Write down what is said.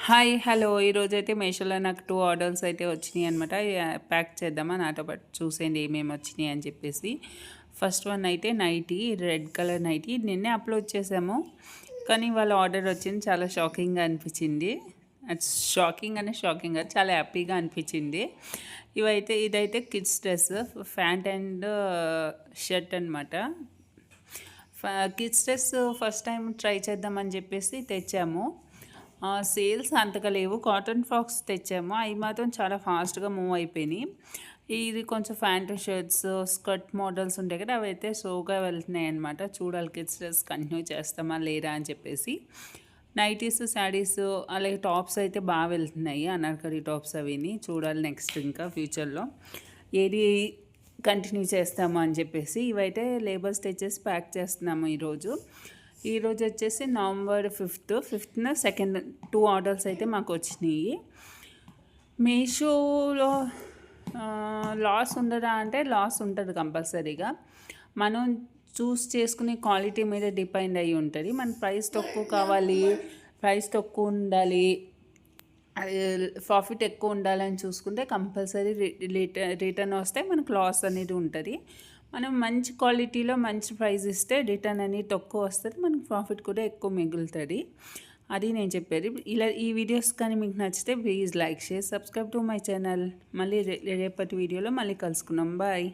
Hi hello ఈరోజైతే మీషోలో నాకు 2 ఆర్డర్స్ అయితే వచ్చినాయి అనమాట. ప్యాక్ చేద్దామా నాతో పాటు చూసేయండి ఏమేమి వచ్చినాయి అని చెప్పేసి. ఫస్ట్ వన్ అయితే నైటీ, రెడ్ కలర్ నైటీ నిన్నే అప్లోడ్ చేసాము, కానీ వాళ్ళ ఆర్డర్ వచ్చింది. చాలా షాకింగ్గా అనిపించింది. షాకింగ్ చాలా హ్యాపీగా అనిపించింది. ఇదైతే kids dress, pant and shirt అనమాట. Kids dress first time try చేద్దామని చెప్పేసి తెచ్చాము. సేల్స్ అంతగా లేవు. కాటన్ ఫ్రాక్స్ తెచ్చాము, అవి మాత్రం చాలా ఫాస్ట్గా మూవ్ అయిపోయినాయి. ఇది కొంచెం ప్యాంట్ షర్ట్స్, స్కర్ట్ మోడల్స్ ఉంటాయి కదా, అవి అయితే స్లోగా వెళ్తున్నాయి అనమాట. చూడాలి కిడ్స్ డ్రెస్ కంటిన్యూ చేస్తామా లేదా అని చెప్పేసి. నైటీస్, శారీస్ అలాగే టాప్స్ అయితే బాగా వెళ్తున్నాయి, అనార్కలి టాప్స్ అవిని. చూడాలి నెక్స్ట్ ఇంకా ఫ్యూచర్లో ఏది కంటిన్యూ చేస్తాము అని చెప్పేసి. ఇవైతే లేబర్స్ తెచ్చేసి ప్యాక్ చేస్తున్నాము ఈరోజు వచ్చేసి నవంబర్ 5th సెకండ్ 2 ఆర్డర్స్ అయితే మాకు వచ్చినాయి. మీషోలో లాస్ ఉండదా అంటే లాస్ ఉంటుంది కంపల్సరీగా. మనం చూస్ చేసుకునే క్వాలిటీ మీద డిపెండ్ అయ్యి ఉంటుంది. మన ప్రైస్ తక్కువ కావాలి, ప్రైస్ తక్కువ ఉండాలి, ప్రాఫిట్ ఎక్కువ ఉండాలని చూసుకుంటే కంపల్సరీ రిటర్న్ వస్తే మనకు లాస్ అనేది ఉంటుంది. మనం మంచి క్వాలిటీలో మంచి ప్రైస్ ఇస్తే రిటర్న్ అనేది తక్కువ వస్తుంది, మనకు ప్రాఫిట్ కూడా ఎక్కువ మిగులుతుంది. అది నేను చెప్పేది. ఈ వీడియోస్ కానీ మీకు నచ్చితే please like, share, subscribe to my channel. మళ్ళీ రేపటి వీడియోలో మళ్ళీ కలుసుకున్నాం. బాయ్.